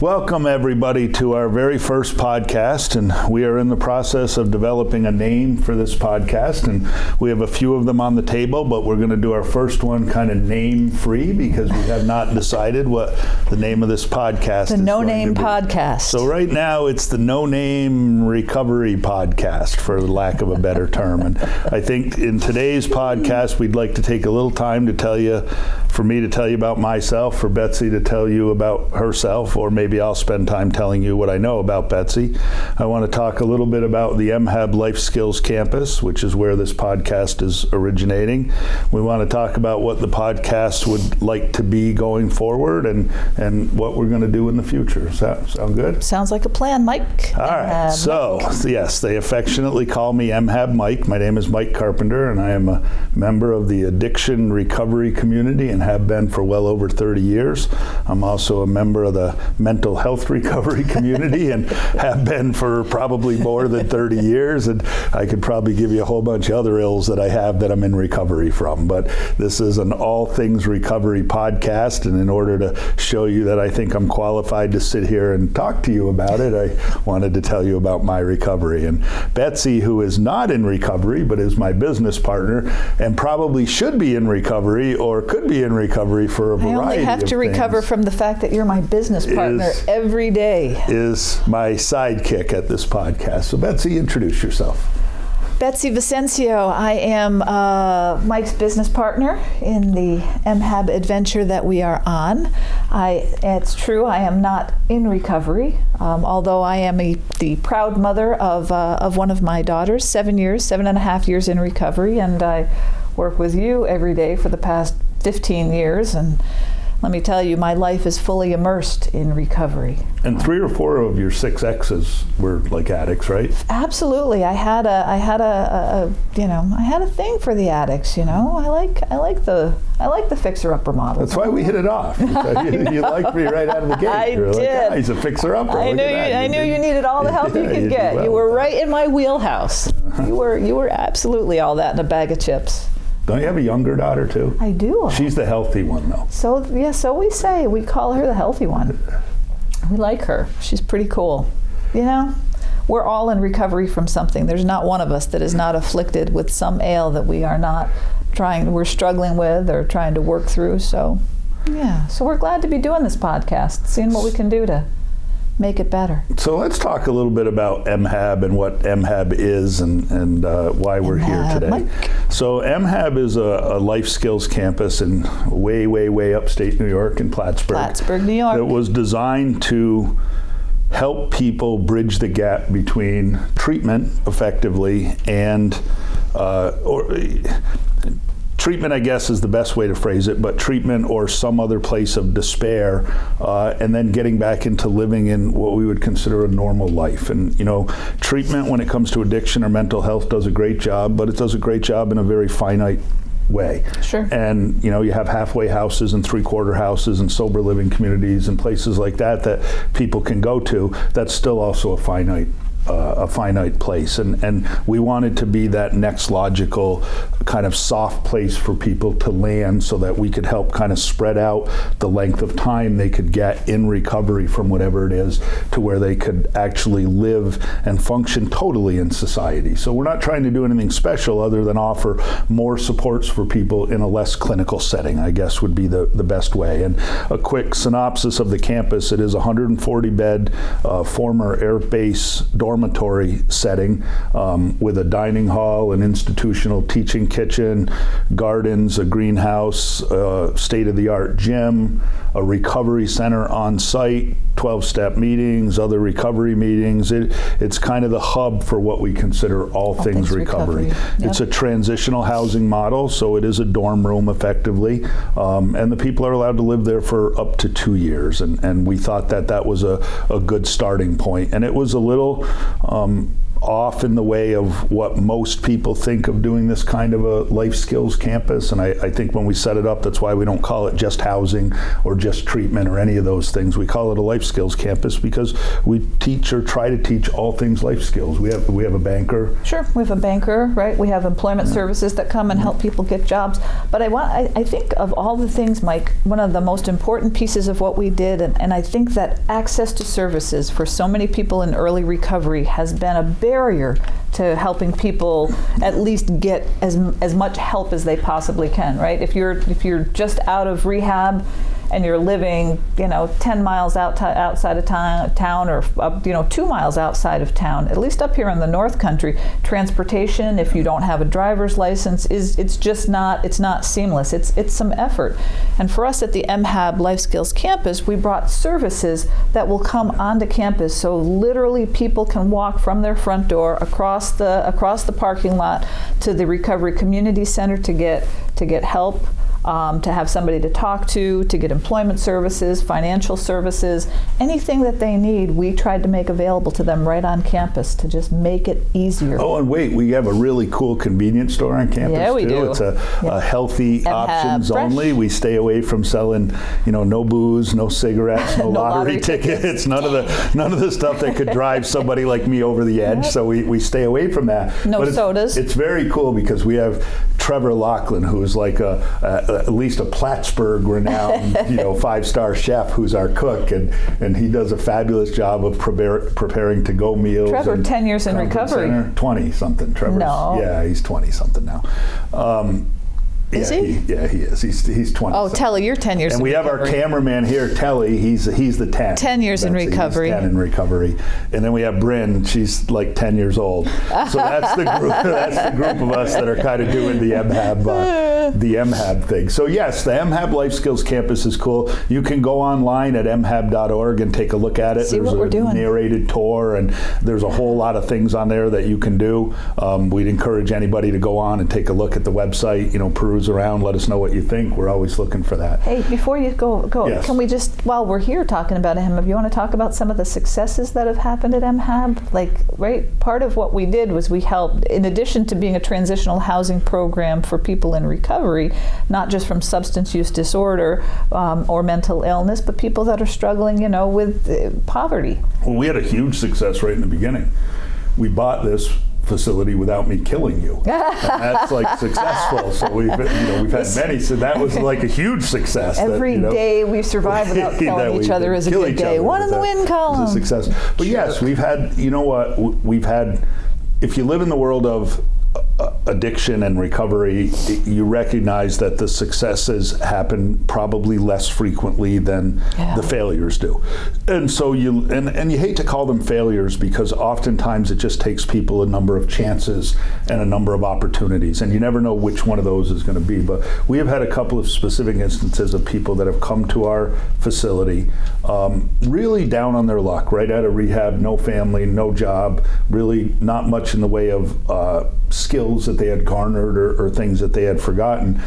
Welcome everybody to our very first podcast, and we are in the process of developing a name for this podcast, and we have a few of them on the table, but we're going to do our first one kind of name free because we have not decided what the name of this podcast is. The No Name Podcast. So right now it's the No Name Recovery Podcast, for lack of a better term. And I think in today's podcast we'd like to take a little time to tell you, for me to tell you about myself, for Betsy to tell you about herself, or maybe I'll spend time telling you what I know about Betsy. I want to talk a little bit about the MHAB Life Skills Campus, which is where this podcast is originating. We want to talk about what the podcast would like to be going forward and what we're going to do in the future. Does that sound good? Sounds like a plan, Mike. All right. So, yes, they affectionately call me MHAB Mike. My name is Mike Carpenter, and I am a member of the addiction recovery community and have been for well over 30 years. I'm also a member of the mental health recovery community and have been for probably more than 30 years. And I could probably give you a whole bunch of other ills that I have that I'm in recovery from. But this is an all things recovery podcast. And in order to show you that I think I'm qualified to sit here and talk to you about it, I wanted to tell you about my recovery. And Betsy, who is not in recovery, but is my business partner and probably should be in recovery or could be in recovery for a variety of things. I only have to recover from the fact that you're my business partner every day. Is my sidekick at this podcast. So Betsy, introduce yourself. Betsy Vicencio. I am Mike's business partner in the MHAB adventure that we are on. It's true, I am not in recovery, although I am the proud mother of one of my daughters, 7.5 years in recovery, and I work with you every day for the past 15 years, and let me tell you, my life is fully immersed in recovery. And 3 or 4 of your 6 exes were like addicts, right? Absolutely. I had a thing for the addicts. I like the fixer-upper model. That's why we hit it off. You liked me right out of the gate. I did. Like, yeah, he's a fixer-upper. I knew you needed all the help you could get. Well, you were right in my wheelhouse. You were absolutely all that in a bag of chips. Don't you have a younger daughter too? I do. She's the healthy one though. So we say. We call her the healthy one. We like her. She's pretty cool. We're all in recovery from something. There's not one of us that is not afflicted with some ail that we're struggling with or trying to work through. So, yeah. So we're glad to be doing this podcast, seeing what we can do to make it better. So let's talk a little bit about MHAB and what MHAB is and why we're here today. Mike. So MHAB is a life skills campus in way upstate New York in Plattsburgh, New York. That was designed to help people bridge the gap between treatment effectively and treatment, I guess, is the best way to phrase it, but treatment or some other place of despair, and then getting back into living in what we would consider a normal life. And, treatment when it comes to addiction or mental health does a great job, but it does a great job in a very finite way. Sure. And, you have halfway houses and 3/4 houses and sober living communities and places like that people can go to. That's still also a finite place, and we wanted to be that next logical kind of soft place for people to land so that we could help kind of spread out the length of time they could get in recovery from whatever it is to where they could actually live and function totally in society. So we're not trying to do anything special other than offer more supports for people in a less clinical setting, I guess would be the best way. And a quick synopsis of the campus: it is a 140-bed former Air Base dormitory setting with a dining hall, an institutional teaching kitchen, gardens, a greenhouse, state-of-the-art gym, a recovery center on site, 12-step meetings, other recovery meetings. It's kind of the hub for what we consider all things recovery. Yep. It's a transitional housing model, so it is a dorm room effectively, and the people are allowed to live there for up to 2 years, and we thought that was a good starting point. And it was a little off in the way of what most people think of doing this kind of a life skills campus. And I think when we set it up, that's why we don't call it just housing or just treatment or any of those things. We call it a life skills campus because we teach or try to teach all things life skills. We have a banker. Sure, we have a banker, right? We have employment services that come and help people get jobs. But But I think of all the things, Mike, one of the most important pieces of what we did, and I think that access to services for so many people in early recovery has been a barrier to helping people at least get as much help as they possibly can, right? If you're just out of rehab and you're living, 10 miles outside of town, or 2 miles outside of town, at least up here in the North Country, transportation, if you don't have a driver's license, it's not seamless. It's some effort. And for us at the MHAB Life Skills Campus, we brought services that will come onto campus, so literally people can walk from their front door across the parking lot to the Recovery Community Center to get help. To have somebody to talk to get employment services, financial services, anything that they need, we tried to make available to them right on campus to just make it easier. Oh, and wait, we have a really cool convenience store on campus, yeah, we too. do. It's a healthy MHAB options fresh. only. We stay away from selling, no booze, no cigarettes, no lottery tickets, none of the stuff that could drive somebody like me over the edge. Yep. So we stay away from that. No sodas. It's very cool because we have Trevor Laughlin, who is like at least a Plattsburgh renowned, 5-star chef who's our cook, and he does a fabulous job of preparing to-go meals. Trevor, 10 years in recovery. 20-something. Trevor's, no. Yeah, he's 20-something now. Is he? He is. He's 20. Oh, Telly, you're 10 years in recovery. And we have our cameraman here, Telly. He's the 10. 10 years in recovery. He's 10 in recovery. And then we have Bryn. She's like 10 years old. So that's the group. That's the group of us that are kind of doing the MHAB thing. So yes, the MHAB Life Skills Campus is cool. You can go online at mhab.org and take a look at it. See there's what we're doing. Narrated tour, and there's a whole lot of things on there that you can do. We'd encourage anybody to go on and take a look at the website. Peruse around, let us know what you think. We're always looking for that. Hey, before you go, yes. Can we just, while we're here talking about MHAB, you want to talk about some of the successes that have happened at MHAB? Right, part of what we did was we helped, in addition to being a transitional housing program for people in recovery, not just from substance use disorder or mental illness, but people that are struggling, with poverty. Well, we had a huge success right in the beginning. We bought this facility without me killing you. And that's like successful. So we've had many. So that was like a huge success. Every day we've survived without killing each other is a good day. One in the win column. It's a success. But yes, we've had, if you live in the world of addiction and recovery, you recognize that the successes happen probably less frequently than the failures do. And so you hate to call them failures because oftentimes it just takes people a number of chances and a number of opportunities, and you never know which one of those is going to be. But we have had a couple of specific instances of people that have come to our facility really down on their luck, right out of rehab, no family, no job, really not much in the way of skills that they had garnered or things that they had forgotten,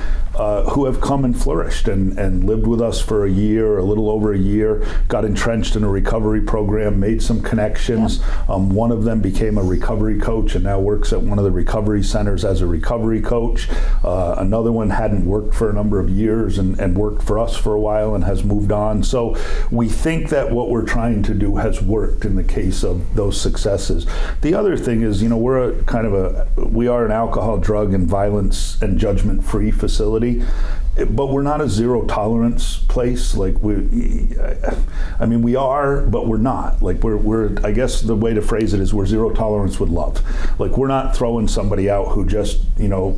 who have come and flourished and lived with us for a year, a little over a year, got entrenched in a recovery program, made some connections. One of them became a recovery coach and now works at one of the recovery centers as a recovery coach. Another one hadn't worked for a number of years and worked for us for a while and has moved on. So we think that what we're trying to do has worked in the case of those successes. The other thing is, we are an alcohol, drug, and violence and judgment-free facility, but we're not a zero tolerance place. Like we are, but we're not. Like we're. I guess the way to phrase it is we're zero tolerance with love. Like we're not throwing somebody out who just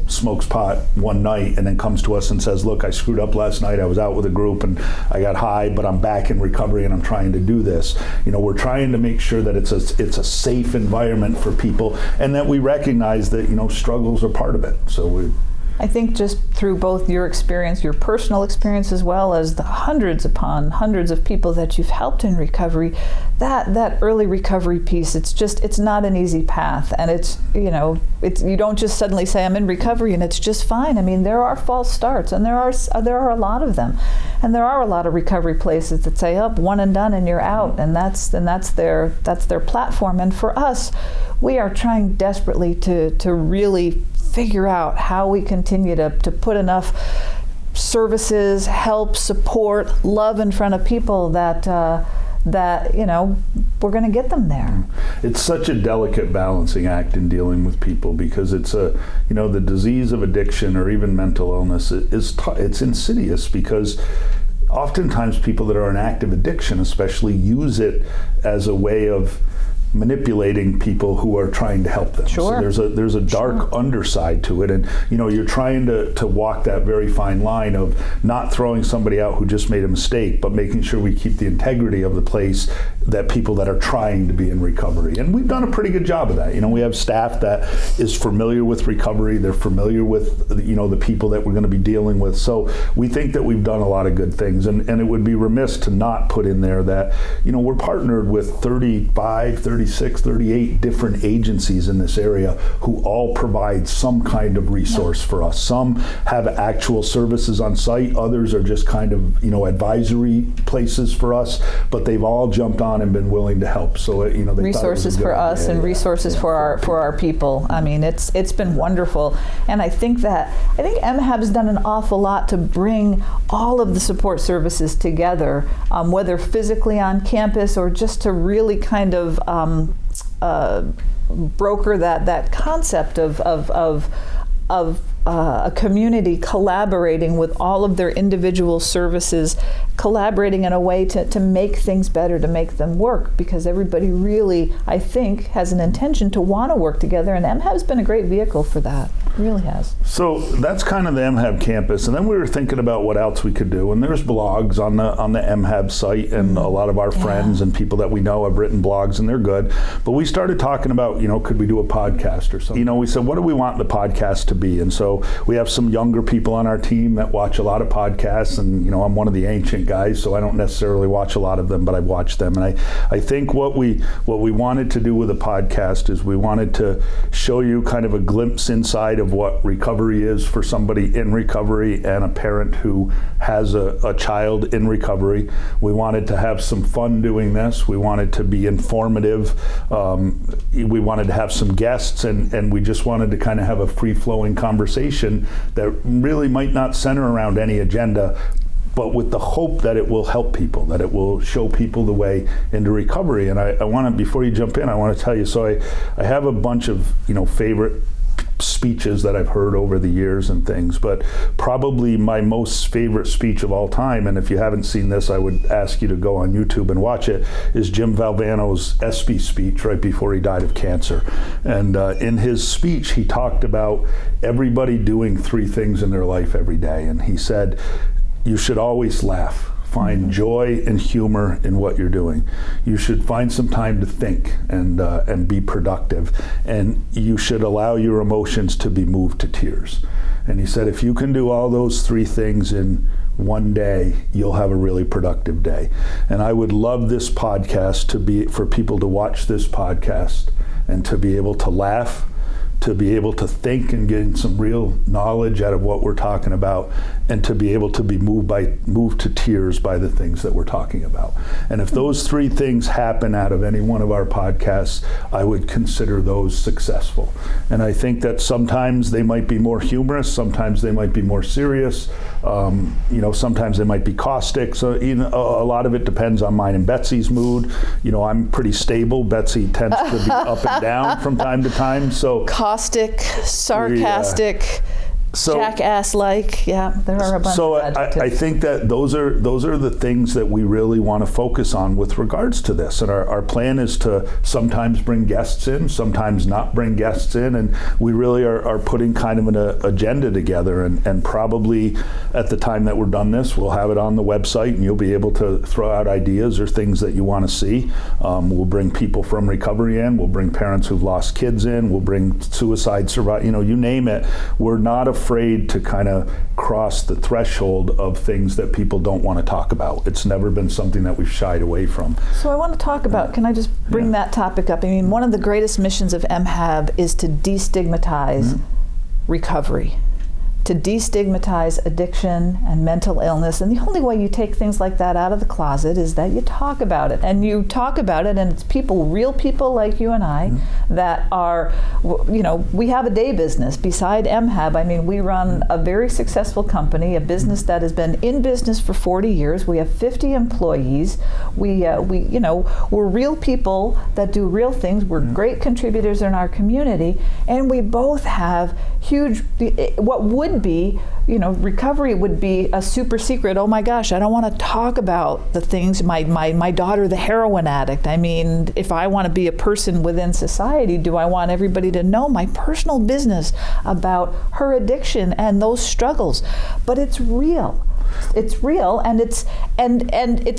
smokes pot one night and then comes to us and says, "Look, I screwed up last night. I was out with a group and I got high, but I'm back in recovery and I'm trying to do this." We're trying to make sure that it's a safe environment for people, and that we recognize that struggles are part of it. So I think just through both your experience, your personal experience, as well as the hundreds upon hundreds of people that you've helped in recovery, that early recovery piece, it's not an easy path. And you don't just suddenly say, I'm in recovery and it's just fine. I mean, there are false starts, and there are a lot of them. And there are a lot of recovery places that say, one and done and you're out. And that's their platform. And for us, we are trying desperately to really figure out how we continue to put enough services, help, support, love in front of people that we're going to get them there. It's such a delicate balancing act in dealing with people, because it's the disease of addiction or even mental illness it's insidious, because oftentimes people that are in active addiction especially use it as a way of manipulating people who are trying to help them. Sure. So there's a dark underside to it, and you're trying to walk that very fine line of not throwing somebody out who just made a mistake, but making sure we keep the integrity of the place, that people that are trying to be in recovery. And we've done a pretty good job of that. We have staff that is familiar with recovery. They're familiar with the people that we're going to be dealing with. So we think that we've done a lot of good things, and it would be remiss to not put in there that we're partnered with 35, 36, 38 different agencies in this area who all provide some kind of resource for us. Some have actual services on site, others are just kind of advisory places for us, but they've all jumped on and been willing to help. So they resources for us and resources for our people. I mean, it's been wonderful, and I think MHAB's done an awful lot to bring all of the support services together, whether physically on campus or just to really kind of broker that concept of a community collaborating with all of their individual services, collaborating in a way to make things better, to make them work, because everybody really, I think, has an intention to want to work together, and MHAB's been a great vehicle for that. It really has. So that's kind of the MHAB campus, and then we were thinking about what else we could do, and there's blogs on the MHAB site, and a lot of our friends and people that we know have written blogs, and they're good. But we started talking about, could we do a podcast or something? We said, what do we want the podcast to be? And so we have some younger people on our team that watch a lot of podcasts, and I'm one of the ancient guys, so I don't necessarily watch a lot of them, but I watch them. And I think what we wanted to do with a podcast is we wanted to show you kind of a glimpse inside of what recovery is for somebody in recovery and a parent who has a child in recovery. We wanted to have some fun doing this. We wanted to be informative. We wanted to have some guests, and we just wanted to kind of have a free-flowing conversation that really might not center around any agenda, but with the hope that it will help people, that it will show people the way into recovery. And I want to, before you jump in, I want to tell you, so I have a bunch of favorite speeches that I've heard over the years and things, but probably my most favorite speech of all time, and if you haven't seen this, I would ask you to go on YouTube and watch it, is Jim Valvano's ESPY speech right before he died of cancer. And in his speech, he talked about everybody doing 3 things in their life every day, and he said, you should always laugh. Find joy and humor in what you're doing. You should find some time to think and be productive. And you should allow your emotions to be moved to tears. And he said, if you can do all those 3 things in one day, you'll have a really productive day. And I would love this podcast to be for people to watch this podcast and to be able to laugh, to be able to think and gain some real knowledge out of what we're talking about, and to be able to be moved to tears by the things that we're talking about. And if those 3 things happen out of any one of our podcasts, I would consider those successful. And I think that sometimes they might be more humorous, sometimes they might be more serious, sometimes they might be caustic. So a lot of it depends on mine and Betsy's mood. I'm pretty stable. Betsy tends to be up and down from time to time. So caustic, sarcastic, jackass-like. Yeah, there are a bunch of adjectives. I think that those are the things that we really want to focus on with regards to this. And our plan is to sometimes bring guests in, sometimes not bring guests in, and we really are putting kind of an agenda together. And probably at the time that we're done this, we'll have it on the website, and you'll be able to throw out ideas or things that you want to see. We'll bring people from recovery in. We'll bring parents who've lost kids in. We'll bring suicide survivors. You name it. We're not afraid to kind of cross the threshold of things that people don't want to talk about. It's never been something that we've shied away from. So I want to talk about, can I just bring that topic up? I mean, one of the greatest missions of MHAB is to destigmatize recovery. to destigmatize addiction and mental illness. And the only way you take things like that out of the closet is that you talk about it. And you talk about it, and it's people, real people like you and I, that are, we have a day business. Beside MHAB, I mean, we run a very successful company, a business that has been in business for 40 years. We have 50 employees. We're real people that do real things. We're great contributors in our community, and we both have huge, what would be, recovery would be a super secret. Oh my gosh, I don't want to talk about the things, my daughter, the heroin addict. I mean, if I want to be a person within society, do I want everybody to know my personal business about her addiction and those struggles? But it's real. It's real, and it's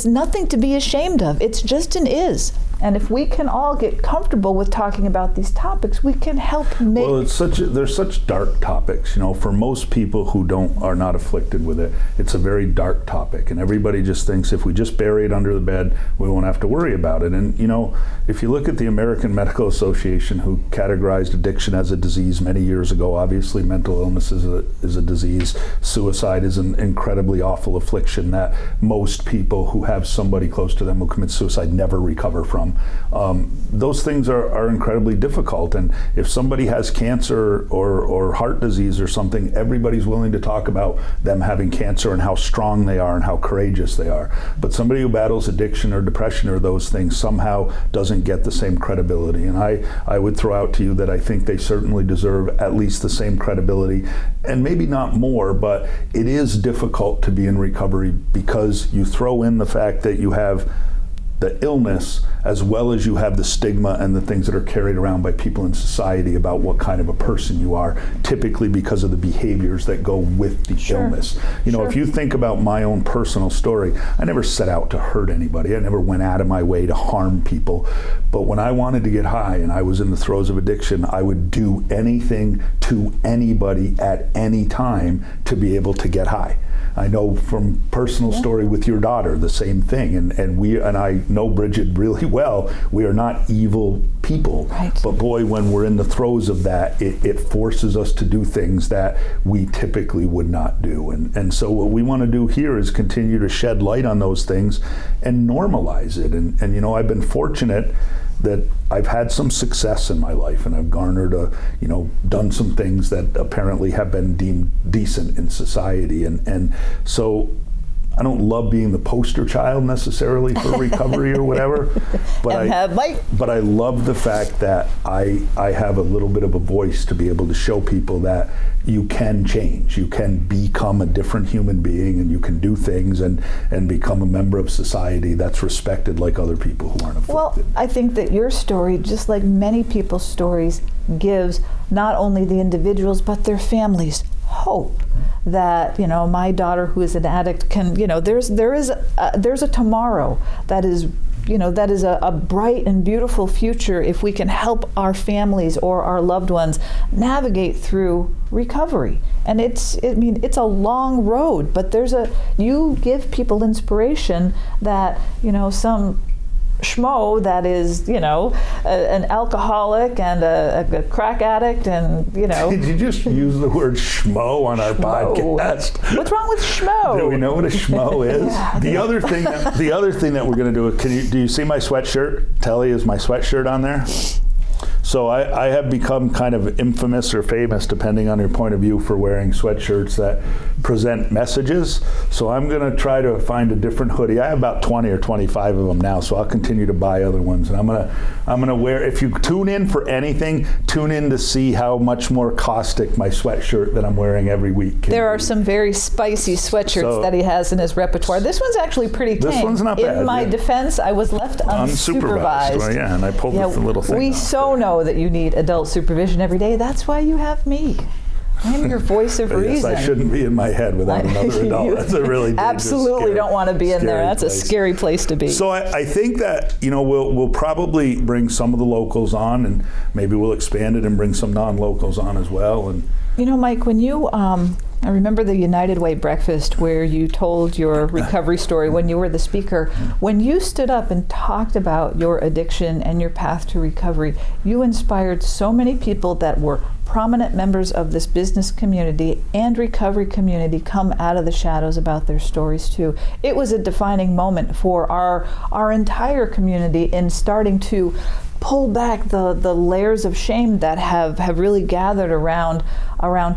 nothing to be ashamed of. It's just an is. And if we can all get comfortable with talking about these topics, we can help make. Well, they're such dark topics. For most people who are not afflicted with it, it's a very dark topic, and everybody just thinks if we just bury it under the bed, we won't have to worry about it. And if you look at the American Medical Association, who categorized addiction as a disease many years ago, obviously mental illness is a disease. Suicide is an incredibly awful affliction that most people who have somebody close to them who commits suicide never recover from. Those things are incredibly difficult, and if somebody has cancer or heart disease or something, everybody's willing to talk about them having cancer and how strong they are and how courageous they are. But somebody who battles addiction or depression or those things somehow doesn't get the same credibility. And I would throw out to you that I think they certainly deserve at least the same credibility, and maybe not more, but it is difficult to be in recovery because you throw in the fact that you have the illness as well as you have the stigma and the things that are carried around by people in society about what kind of a person you are, typically because of the behaviors that go with the illness. If you think about my own personal story, I never set out to hurt anybody. I never went out of my way to harm people. But when I wanted to get high and I was in the throes of addiction, I would do anything to anybody at any time to be able to get high. I know from personal story with your daughter, the same thing. And I know Bridget really well. We are not evil people. Right. But boy, when we're in the throes of that, it forces us to do things that we typically would not do. And so what we want to do here is continue to shed light on those things and normalize it. And I've been fortunate that I've had some success in my life, and I've garnered done some things that apparently have been deemed decent in society. And so I don't love being the poster child necessarily for recovery or whatever, but I love the fact that I have a little bit of a voice to be able to show people that you can change, you can become a different human being, and you can do things and become a member of society that's respected like other people who aren't afflicted. Well, I think that your story, just like many people's stories, gives not only the individuals but their families hope that my daughter who is an addict can there's a tomorrow that is a bright and beautiful future if we can help our families or our loved ones navigate through recovery. And it's a long road, but you give people inspiration that some schmo that is, an alcoholic and a crack addict, and Did you just use the word schmo on our podcast? What's wrong with schmo? Do we know what a schmo is? Yeah, the other thing that we're going to do. Do you see my sweatshirt? Telly, is my sweatshirt on there? So I have become kind of infamous or famous, depending on your point of view, for wearing sweatshirts that present messages. So I'm going to try to find a different hoodie. I have about 20 or 25 of them now, so I'll continue to buy other ones. And I'm going to wear, if you tune in for anything, tune in to see how much more caustic my sweatshirt that I'm wearing every week can There are be. some very spicy sweatshirts that he has in his repertoire. This one's actually pretty tame. This one's not bad. In my defense, I was left unsupervised. Well, yeah, and I pulled the little thing We off so know that you need adult supervision every day. That's why you have me. I'm your voice of reason. Yes, I shouldn't be in my head without another adult. That's a really dangerous, absolutely don't want to be in there. That's place. A scary place to be. So I think that we'll probably bring some of the locals on, and maybe we'll expand it and bring some non-locals on as well. And Mike, when you I remember the United Way breakfast where you told your recovery story when you were the speaker. When you stood up and talked about your addiction and your path to recovery, you inspired so many people that were prominent members of this business community and recovery community come out of the shadows about their stories too. It was a defining moment for our entire community in starting to pull back the layers of shame that have really gathered around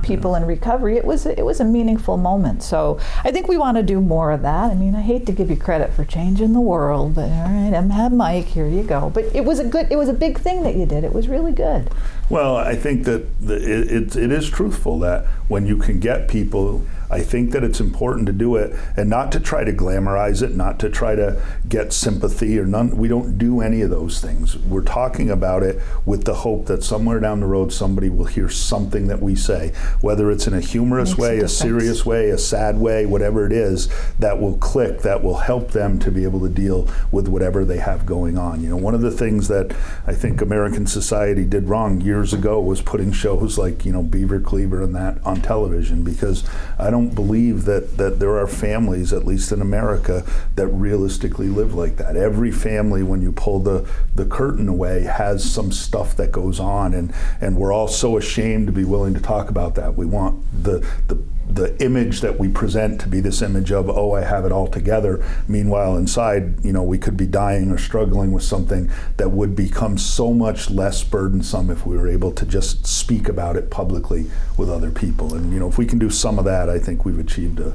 people in recovery. It was a meaningful moment. So I think we want to do more of that. I mean, I hate to give you credit for changing the world, but all right, MHAB Mike, here you go. But it was a big thing that you did. It was really good. Well, I think that it is truthful that when you can get people, I think that it's important to do it and not to try to glamorize it, not to try to get sympathy or none. We don't do any of those things. We're talking about it with the hope that somewhere down the road somebody will hear something that we say, whether it's in a humorous way, a serious way, a sad way, whatever it is, that will click, that will help them to be able to deal with whatever they have going on. You know, one of the things that I think American society did wrong years ago was putting shows like, you know, Beaver Cleaver and that on television, because I don't believe that there are families, at least in America, that realistically live like that. Every family, when you pull the curtain away, has some stuff that goes on, and we're all so ashamed to be willing to talk about that. We want the image that we present to be this image of, oh, I have it all together. Meanwhile, inside, you know, we could be dying or struggling with something that would become so much less burdensome if we were able to just speak about it publicly with other people. And, you know, if we can do some of that, I think we've achieved a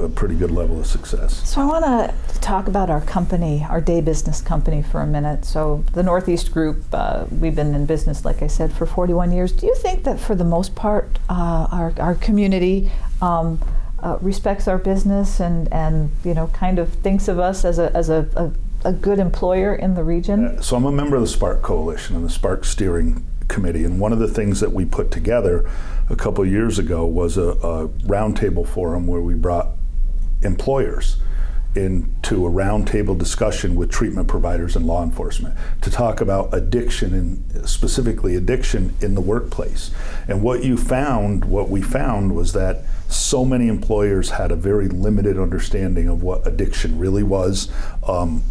pretty good level of success. So I want to talk about our company, our day business company, for a minute. So the Northeast Group, we've been in business, like I said, for 41 years. Do you think that for the most part, our community respects our business and you know, kind of thinks of us as a good employer in the region? So I'm a member of the Spark Coalition and the Spark Steering Committee, and one of the things that we put together a couple of years ago was a roundtable forum where we brought employers into a roundtable discussion with treatment providers and law enforcement to talk about addiction, and specifically addiction in the workplace. And what we found was that so many employers had a very limited understanding of what addiction really was,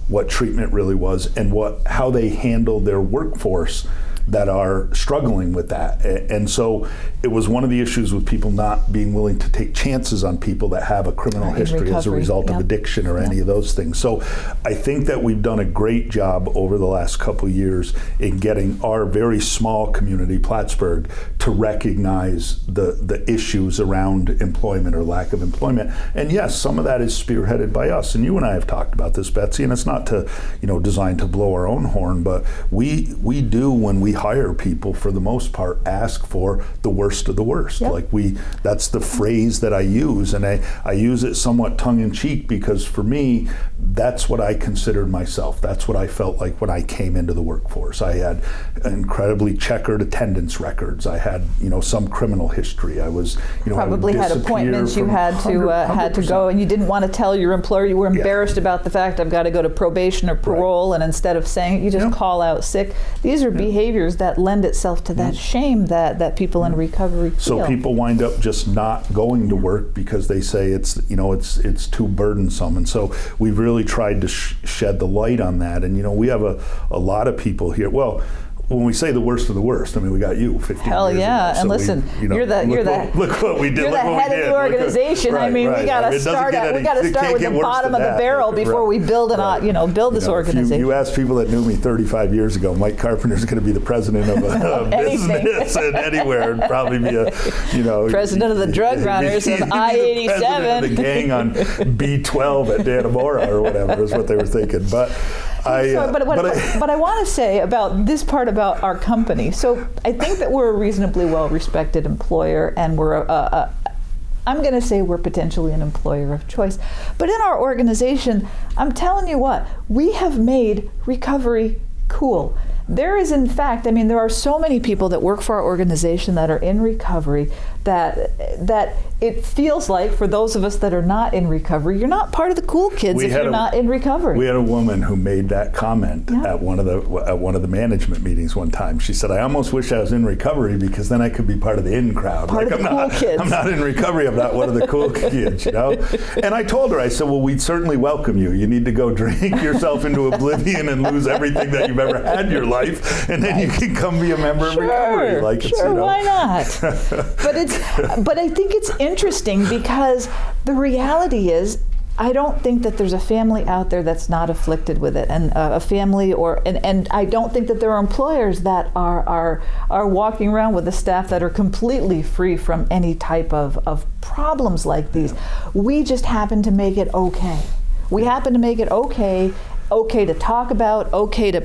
what treatment really was, and how they handled their workforce that are struggling with that. And so it was one of the issues with people not being willing to take chances on people that have a criminal history as a result of addiction or any of those things. So I think that we've done a great job over the last couple of years in getting our very small community, Plattsburgh, to recognize the issues around employment or lack of employment. And yes, some of that is spearheaded by us. And you and I have talked about this, Betsy, and it's not to, you know, designed to blow our own horn, but we do, when we hire people, for the most part, ask for the worst of the worst. Yep. Like that's the phrase that I use, and I use it somewhat tongue-in-cheek because for me, that's what I considered myself. That's what I felt like when I came into the workforce. I had incredibly checkered attendance records. I had, you know, some criminal history. I was, you know, probably had appointments you had to go, and you didn't want to tell your employer. You were embarrassed about the fact I've got to go to probation or parole, and instead of saying it, you just call out sick. These are behaviors that lend itself to that shame that people in recovery feel. So people wind up just not going to work because they say it's too burdensome. And so we've really tried to shed the light on that. And, you know, we have a lot of people here. Well, when we say the worst of the worst, I mean, we got you 15 Hell years yeah, ago. and listen, look what we did. You're the head of the organization. I mean, we got to start with the bottom of the barrel before we build this organization. You ask people that knew me 35 years ago, Mike Carpenter is going to be the president of a business and anywhere, and probably be president of the drug runners of I-87, president of the gang on B12 at Dannemora or whatever is what they were thinking. But I want to say about this part about our company. So I think that we're a reasonably well-respected employer, and we're I'm going to say we're potentially an employer of choice. But in our organization, I'm telling you what, we have made recovery cool. There is, in fact, I mean, there are so many people that work for our organization that are in recovery that it feels like for those of us that are not in recovery, you're not part of the cool kids if you're not in recovery. We had a woman who made that comment at one of the management meetings one time. She said, "I almost wish I was in recovery because then I could be part of the in crowd. Part of the cool kids. I'm not in recovery. I'm not one of the cool kids, you know." And I told her, I said, "Well, we'd certainly welcome you. You need to go drink yourself into oblivion and lose everything that you've ever had in your life, and then you can come be a member of recovery." Why not? But I think it's interesting because the reality is, I don't think that there's a family out there that's not afflicted with it, and a family, and I don't think that there are employers that are walking around with a staff that are completely free from any type of problems like these. We just happen to make it okay. We happen to make it okay to talk about, okay to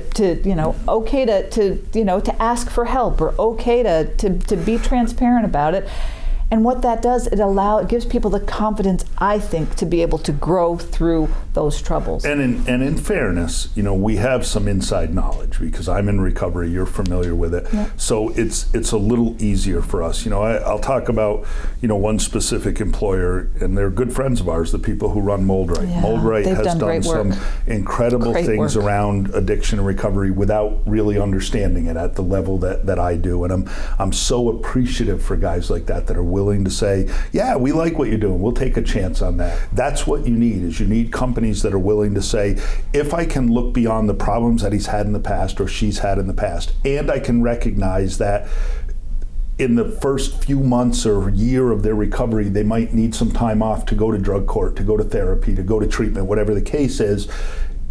ask for help, or okay to be transparent about it. And what that does, it gives people the confidence, I think, to be able to grow through those troubles. And in fairness, we have some inside knowledge because I'm in recovery. You're familiar with it, so it's a little easier for us. I'll talk about one specific employer, and they're good friends of ours, the people who run Mold Right. Yeah, Mold Right has done some incredible things around addiction and recovery without really understanding it at the level that I do, and I'm so appreciative for guys like that are willing to say, yeah, we like what you're doing, we'll take a chance on that. That's what you need companies that are willing to say, if I can look beyond the problems that he's had in the past or she's had in the past, and I can recognize that in the first few months or year of their recovery, they might need some time off to go to drug court, to go to therapy, to go to treatment, whatever the case is.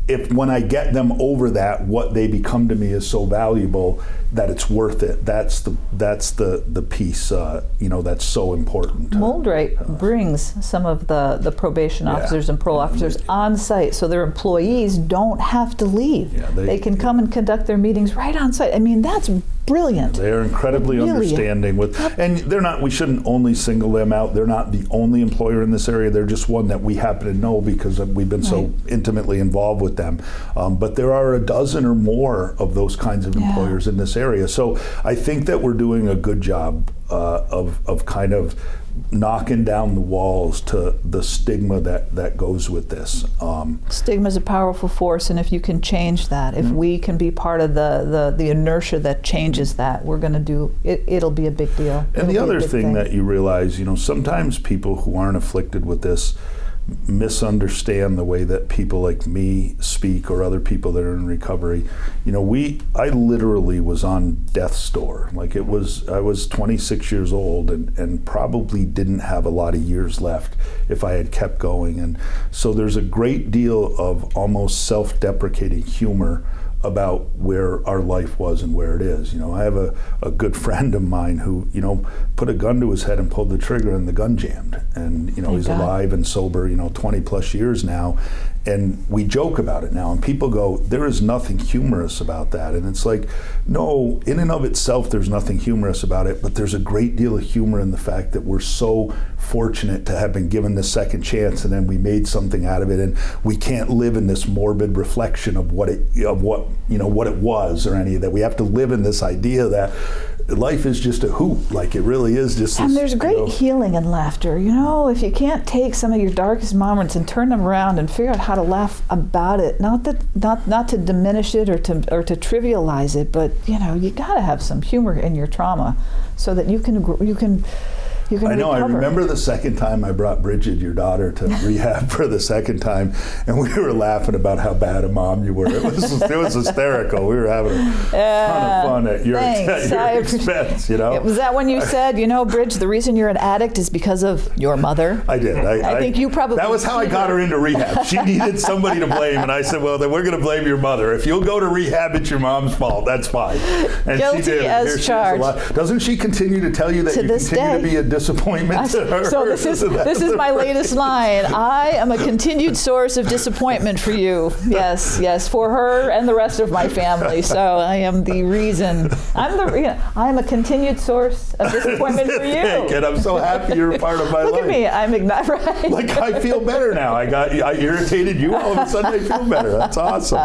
If when I get them over that, what they become to me is so valuable that it's worth it. That's the piece that's so important. Mold Right brings some of the probation officers and parole officers on site, so their employees don't have to leave. Yeah, they can come and conduct their meetings right on site. I mean, that's brilliant. They're incredibly understanding and they're not. We shouldn't only single them out. They're not the only employer in this area. They're just one that we happen to know because we've been so intimately involved with them. But there are a dozen or more of those kinds of employers in this area. So I think that we're doing a good job of kind of knocking down the walls to the stigma that goes with this. Stigma is a powerful force, and if you can change that, if we can be part of the inertia that changes that, we're going to do it. It'll be a big deal. And the other thing that you realize, sometimes people who aren't afflicted with this misunderstand the way that people like me speak or other people that are in recovery. I literally was on death's door. I was 26 years old and probably didn't have a lot of years left if I had kept going. And so there's a great deal of almost self-deprecating humor about where our life was and where it is. I have a good friend of mine who, put a gun to his head and pulled the trigger and the gun jammed. And, he's alive and sober, 20 plus years now. And we joke about it now, and people go, there is nothing humorous about that. And it's like, no, in and of itself, there's nothing humorous about it, but there's a great deal of humor in the fact that we're so fortunate to have been given this second chance, and then we made something out of it, and we can't live in this morbid reflection of what it was or any of that. We have to live in this idea that life is just a hoot, like it really is just. And there's great healing in laughter. If you can't take some of your darkest moments and turn them around and figure out how to laugh about it, not to diminish it or to trivialize it, but you got to have some humor in your trauma so that you can I know. Recover. I remember the second time I brought Bridget, your daughter, to rehab for the second time, and we were laughing about how bad a mom you were. It was hysterical. We were having a ton of fun at your expense. Was that when you said, Bridge, the reason you're an addict is because of your mother? I did. I think you probably. That was how I got her into rehab. She needed somebody to blame, and I said, well, then we're going to blame your mother. If you'll go to rehab, it's your mom's fault. That's fine. And Guilty she did. as charged. Doesn't she continue to tell you that you continue to be a disappointment to her? So this is my latest line. I am a continued source of disappointment for you. Yes, for her and the rest of my family. So I am the reason. I'm a continued source of disappointment for you. And I'm so happy you're a part of my life. Look at me. I'm right. Like I feel better now. I irritated you. All of a sudden I feel better. That's awesome.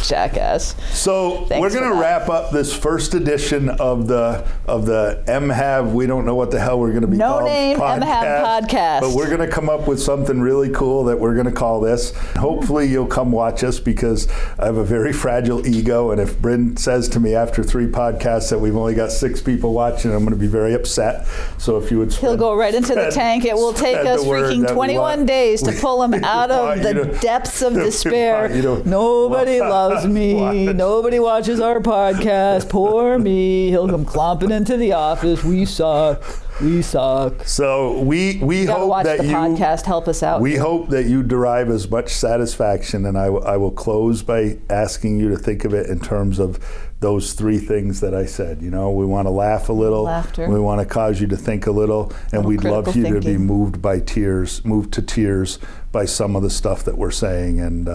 Jackass. So we're going to wrap up this first edition of the MHAB. We don't know what the hell we're going to be be No called name, MHAB Podcast. But we're going to come up with something really cool that we're going to call this. Hopefully you'll come watch us, because I have a very fragile ego, and if Bryn says to me after 3 podcasts that we've only got 6 people watching, I'm going to be very upset. So if you would He'll go right into the tank. It will take us freaking 21 days to pull him out of the depths of despair. Nobody loves me. Nobody watches our podcast. Poor me. He'll come clomping into the office. We suck. We suck. So we hope watch that the podcast help us out. We hope that you derive as much satisfaction, and I will close by asking you to think of it in terms of those 3 things that I said. We want to laugh a little. Laughter. We want to cause you to think a little, and we'd love you to be moved to tears by some of the stuff that we're saying, and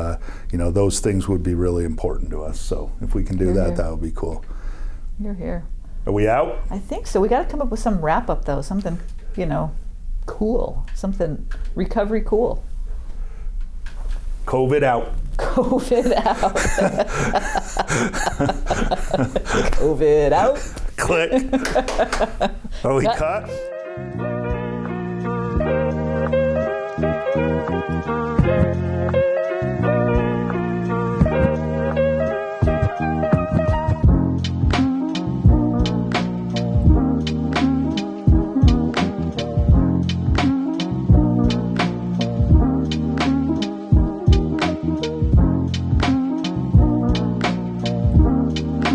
those things would be really important to us. So if we can do that would be cool. You're here. Are we out? I think so. We got to come up with some wrap up though. Something, cool. Something recovery cool. COVID out. COVID out. COVID out. Click. Are we cut?